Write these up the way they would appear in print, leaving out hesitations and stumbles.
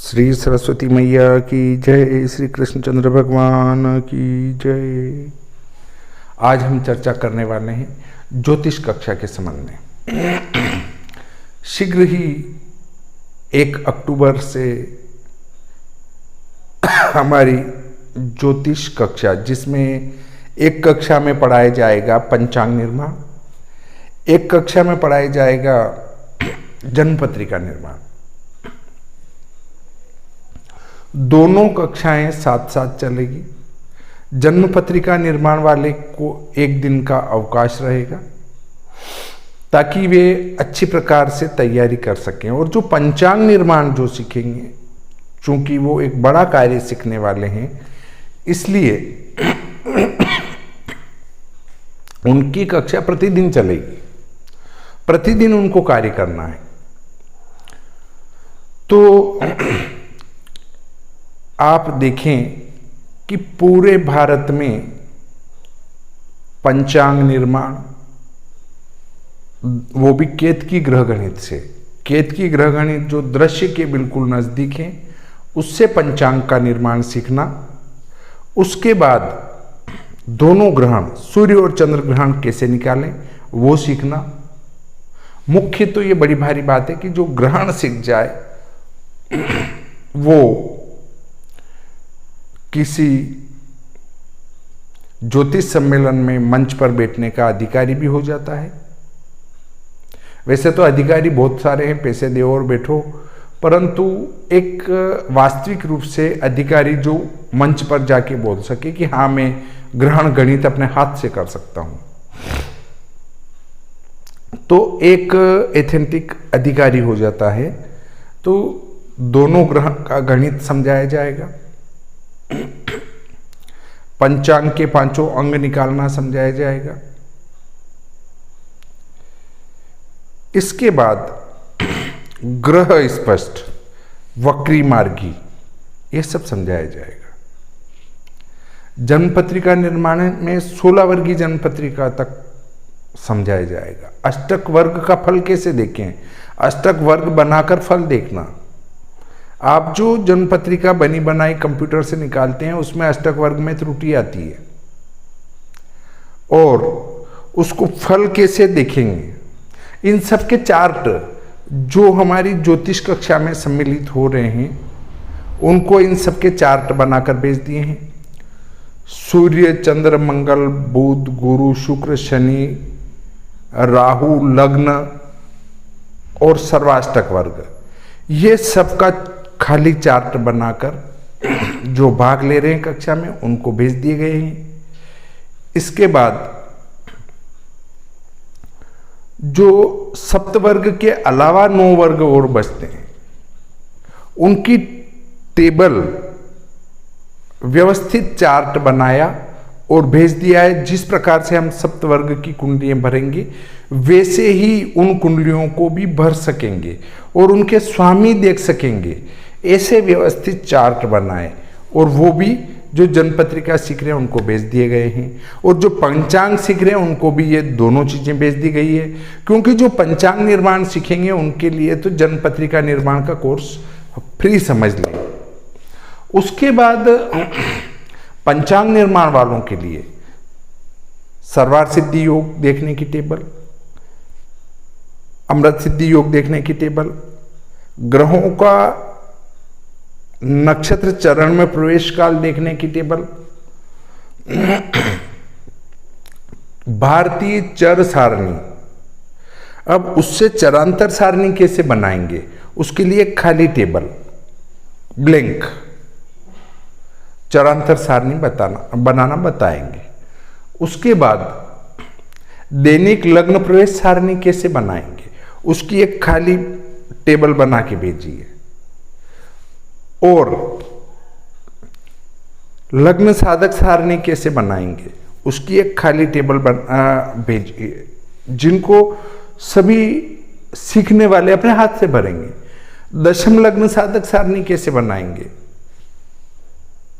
श्री सरस्वती मैया की जय, श्री कृष्णचंद्र भगवान की जय। आज हम चर्चा करने वाले हैं ज्योतिष कक्षा के संबंध में। शीघ्र ही 1 अक्टूबर से हमारी ज्योतिष कक्षा, जिसमें एक कक्षा में पढ़ाया जाएगा पंचांग निर्माण, एक कक्षा में पढ़ाया जाएगा जन्मपत्रिका निर्माण। दोनों कक्षाएं साथ साथ चलेगी। जन्मपत्रिका निर्माण वाले को एक दिन का अवकाश रहेगा ताकि वे अच्छी प्रकार से तैयारी कर सकें, और जो पंचांग निर्माण जो सीखेंगे, चूंकि वो एक बड़ा कार्य सीखने वाले हैं, इसलिए उनकी कक्षा प्रतिदिन चलेगी। प्रतिदिन उनको कार्य करना है। तो आप देखें कि पूरे भारत में पंचांग निर्माण, वो भी केतकी ग्रह गणित से, केतकी ग्रह गणित जो दृश्य के बिल्कुल नजदीक है, उससे पंचांग का निर्माण सीखना। उसके बाद दोनों ग्रहण, सूर्य और चंद्र ग्रहण कैसे निकालें, वो सीखना। मुख्य तो ये बड़ी भारी बात है कि जो ग्रहण सीख जाए वो किसी ज्योतिष सम्मेलन में मंच पर बैठने का अधिकारी भी हो जाता है। वैसे तो अधिकारी बहुत सारे हैं, पैसे दो और बैठो, परंतु एक वास्तविक रूप से अधिकारी जो मंच पर जाके बोल सके कि हाँ, मैं ग्रहण गणित अपने हाथ से कर सकता हूं, तो एक एथेंटिक अधिकारी हो जाता है। तो दोनों ग्रह का गणित समझाया जाएगा, पंचांग के 5 अंग निकालना समझाया जाएगा। इसके बाद ग्रह स्पष्ट, वक्री मार्गी, ये सब समझाया जाएगा। जन्मपत्रिका निर्माण में 16 वर्गीय जन्मपत्रिका तक समझाया जाएगा। अष्टक वर्ग का फल कैसे देखें, अष्टक वर्ग बनाकर फल देखना। आप जो जन्मपत्रिका बनी बनाई कंप्यूटर से निकालते हैं, उसमें अष्टक वर्ग में त्रुटि आती है, और उसको फल कैसे देखेंगे, इन सब के चार्ट जो हमारी ज्योतिष कक्षा में सम्मिलित हो रहे हैं, उनको इन सब के चार्ट बनाकर भेज दिए हैं। सूर्य, चंद्र, मंगल, बुध, गुरु, शुक्र, शनि, राहु, लग्न और सर्वाष्टक वर्ग, ये सबका खाली चार्ट बनाकर जो भाग ले रहे हैं कक्षा में, उनको भेज दिए गए हैं। इसके बाद जो सप्तवर्ग के अलावा 9 वर्ग और बचते हैं, उनकी टेबल, व्यवस्थित चार्ट बनाया और भेज दिया है। जिस प्रकार से हम सप्तवर्ग की कुंडलियां भरेंगे, वैसे ही उन कुंडलियों को भी भर सकेंगे और उनके स्वामी देख सकेंगे। ऐसे व्यवस्थित चार्ट बनाए, और वो भी जो जन्मपत्रिका सीख रहे हैं उनको भेज दिए गए हैं, और जो पंचांग सीख रहे हैं उनको भी ये दोनों चीजें भेज दी गई है। क्योंकि जो पंचांग निर्माण सीखेंगे उनके लिए तो जन्मपत्रिका निर्माण का कोर्स फ्री समझ लें। उसके बाद पंचांग निर्माण वालों के लिए सर्वार सिद्धि योग देखने की टेबल, अमृत सिद्धि योग देखने की टेबल, ग्रहों का नक्षत्र चरण में प्रवेश काल देखने की टेबल, भारतीय चर सारणी, अब उससे चरांतर सारणी कैसे बनाएंगे, उसके लिए खाली टेबल, ब्लैंक चरांतर सारणी बनाना बताएंगे। उसके बाद दैनिक लग्न प्रवेश सारणी कैसे बनाएंगे, उसकी एक खाली टेबल बना के भेजिए। और लग्न साधक सारणी कैसे बनाएंगे, उसकी एक खाली टेबल भेजिए, जिनको सभी सीखने वाले अपने हाथ से भरेंगे। दशम लग्न साधक सारणी कैसे बनाएंगे,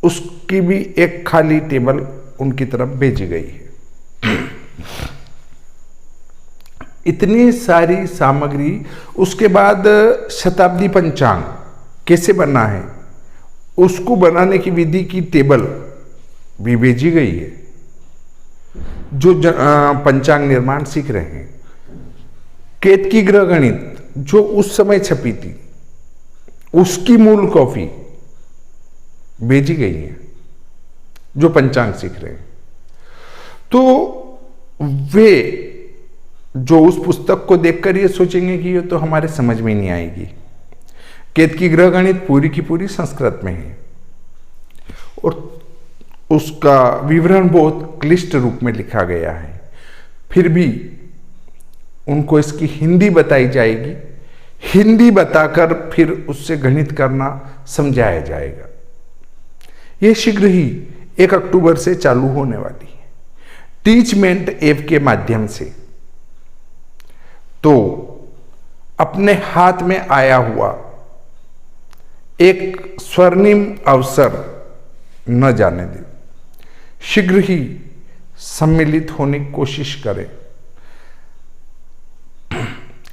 उसकी भी एक खाली टेबल उनकी तरफ भेजी गई है। इतनी सारी सामग्री। उसके बाद शताब्दी पंचांग, कैसे बनना है, उसको बनाने की विधि की टेबल भी भेजी गई है। जो पंचांग निर्माण सीख रहे हैं, केतकी ग्रह गणित जो उस समय छपी थी, उसकी मूल कॉपी भेजी गई है जो पंचांग सीख रहे हैं। तो वे जो उस पुस्तक को देखकर ये सोचेंगे कि ये तो हमारे समझ में नहीं आएगी। केतकी ग्रह गणित पूरी की पूरी संस्कृत में है और उसका विवरण बहुत क्लिष्ट रूप में लिखा गया है। फिर भी उनको इसकी हिंदी बताई जाएगी, हिंदी बताकर फिर उससे गणित करना समझाया जाएगा। यह शीघ्र ही 1 अक्टूबर से चालू होने वाली है टीचमेंट ऐप के माध्यम से। तो अपने हाथ में आया हुआ एक स्वर्णिम अवसर न जाने दें, शीघ्र ही सम्मिलित होने की कोशिश करें।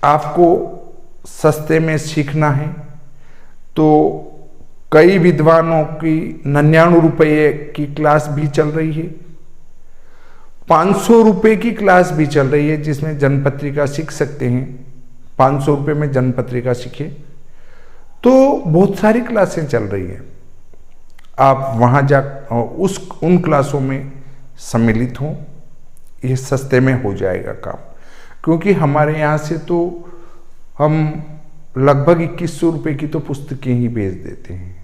आपको सस्ते में सीखना है तो कई विद्वानों की 99 रुपये की क्लास भी चल रही है, 500 रुपये की क्लास भी चल रही है जिसमें जन्मपत्रिका सीख सकते हैं। 500 रुपये में जन्मपत्रिका सीखे तो बहुत सारी क्लासें चल रही हैं। आप वहाँ जा उन क्लासों में सम्मिलित हों, ये सस्ते में हो जाएगा काम। क्योंकि हमारे यहाँ से तो हम लगभग 2100 रुपये की तो पुस्तकें ही भेज देते हैं,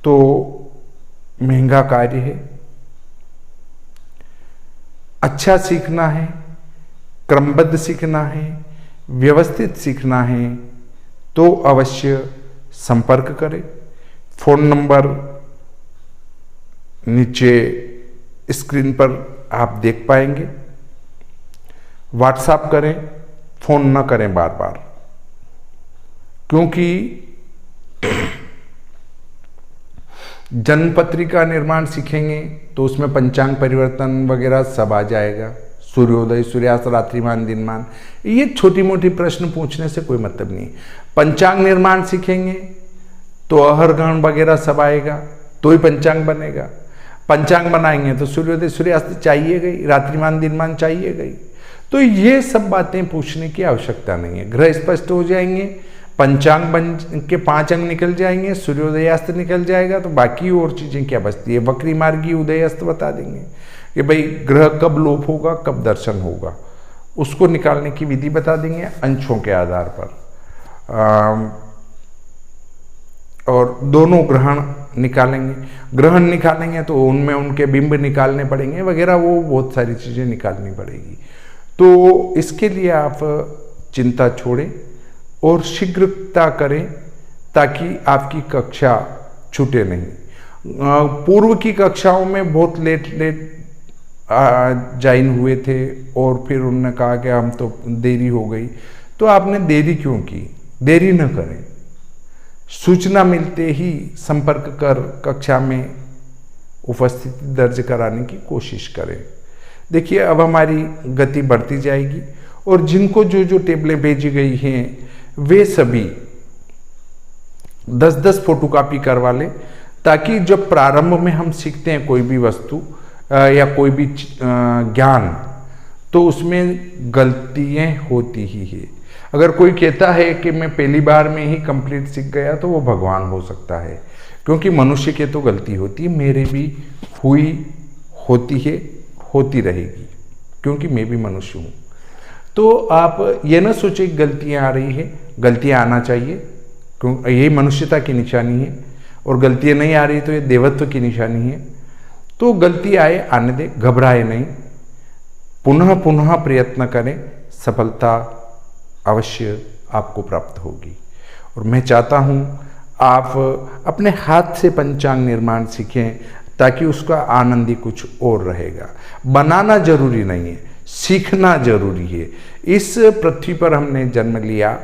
तो महंगा कार्य है। अच्छा सीखना है, क्रमबद्ध सीखना है, व्यवस्थित सीखना है तो अवश्य संपर्क करें। फोन नंबर नीचे स्क्रीन पर आप देख पाएंगे। व्हाट्सएप करें, फोन न करें बार बार, क्योंकि जन्मपत्रिका निर्माण सीखेंगे तो उसमें पंचांग परिवर्तन वगैरह सब आ जाएगा। सूर्योदय, सूर्यास्त, रात्रिमान, दिनमान, ये छोटी मोटी प्रश्न पूछने से कोई मतलब नहीं। पंचांग निर्माण सीखेंगे तो अहरगण वगैरह सब आएगा तो ही पंचांग बनेगा। पंचांग बनाएंगे तो सूर्योदय, सूर्यास्त चाहिए गई, रात्रिमान, दिनमान चाहिए गई। तो ये सब बातें पूछने की आवश्यकता नहीं है। ग्रह स्पष्ट हो जाएंगे, पंचांग बन के 5 अंग निकल जाएंगे, सूर्योदयास्त निकल जाएगा, तो बाकी और चीजें क्या बचती है। वक्री मार्गी उदयास्त बता देंगे कि भाई ग्रह कब लोप होगा, कब दर्शन होगा, उसको निकालने की विधि बता देंगे अंशों के आधार पर। और दोनों ग्रहण निकालेंगे, ग्रहण निकालेंगे तो उनमें उनके बिंब निकालने पड़ेंगे वगैरह, वो बहुत सारी चीजें निकालनी पड़ेगी। तो इसके लिए आप चिंता छोड़ें और शीघ्रता करें ताकि आपकी कक्षा छूटे नहीं। पूर्व की कक्षाओं में बहुत लेट ज्वाइन हुए थे और फिर उन्होंने कहा कि हम तो देरी हो गई। तो आपने देरी क्यों की? देरी न करें, सूचना मिलते ही संपर्क कर कक्षा में उपस्थिति दर्ज कराने की कोशिश करें। देखिए अब हमारी गति बढ़ती जाएगी और जिनको जो जो टेबलें भेजी गई हैं वे सभी 10-10 फोटोकॉपी करवा लें, ताकि जब प्रारंभ में हम सीखते हैं कोई भी वस्तु या कोई भी ज्ञान, तो उसमें गलतियां होती ही है। अगर कोई कहता है कि मैं पहली बार में ही कंप्लीट सीख गया तो वो भगवान हो सकता है, क्योंकि मनुष्य के तो गलती होती है, मेरे भी हुई, होती है, होती रहेगी, क्योंकि मैं भी मनुष्य हूँ। तो आप ये ना सोचे गलतियाँ आ रही है, गलतियाँ आना चाहिए, क्यों यही मनुष्यता की निशानी है, और गलतियाँ नहीं आ रही तो ये देवत्व की निशानी है। तो गलती आए आने दे, घबराए नहीं, पुनः पुनः प्रयत्न करें, सफलता अवश्य आपको प्राप्त होगी। और मैं चाहता हूँ आप अपने हाथ से पंचांग निर्माण सीखें, ताकि उसका आनंद ही कुछ और रहेगा। बनाना जरूरी नहीं है, सीखना जरूरी है। इस पृथ्वी पर हमने जन्म लिया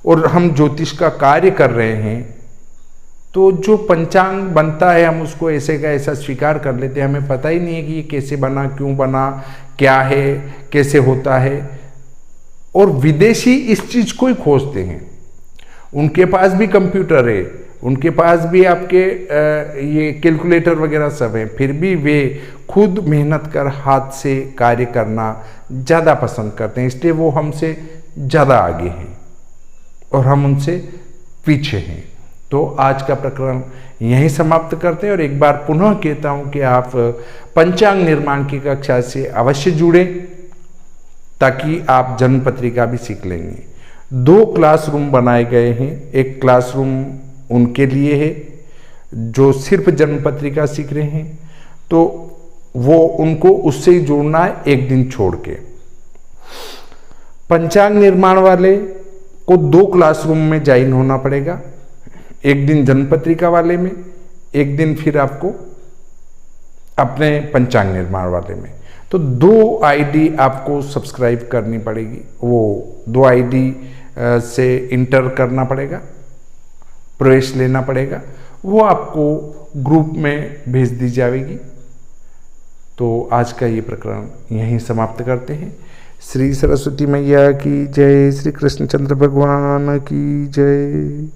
और हम ज्योतिष का कार्य कर रहे हैं, तो जो पंचांग बनता है हम उसको ऐसे का ऐसा स्वीकार कर लेते हैं। हमें पता ही नहीं है कि ये कैसे बना, क्यों बना, क्या है, कैसे होता है। और विदेशी इस चीज को ही खोजते हैं उनके पास भी कंप्यूटर है, उनके पास भी आपके ये कैलकुलेटर वगैरह सब हैं, फिर भी वे खुद मेहनत कर हाथ से कार्य करना ज़्यादा पसंद करते हैं, इसलिए वो हमसे ज़्यादा आगे हैं और हम उनसे पीछे हैं। तो आज का प्रकरण यहीं समाप्त करते हैं और एक बार पुनः कहता हूं कि आप पंचांग निर्माण की कक्षा से अवश्य जुड़ें ताकि आप जन्म पत्रिका भी सीख लेंगे। 2 क्लासरूम बनाए गए हैं। एक क्लासरूम उनके लिए है जो सिर्फ जन्म पत्रिका सीख रहे हैं, तो वो उनको उससे ही जोड़ना है एक दिन छोड़ के। पंचांग निर्माण वाले को 2 क्लासरूम में ज्वाइन होना पड़ेगा, एक दिन जन्म पत्रिका वाले में, एक दिन फिर आपको अपने पंचांग निर्माण वाले में। तो 2 आईडी आपको सब्सक्राइब करनी पड़ेगी, वो 2 आईडी से इंटर करना पड़ेगा, प्रवेश लेना पड़ेगा, वो आपको ग्रुप में भेज दी जाएगी। तो आज का ये प्रकरण यहीं समाप्त करते हैं। श्री सरस्वती मैया की जय, श्री कृष्णचंद्र भगवान की जय।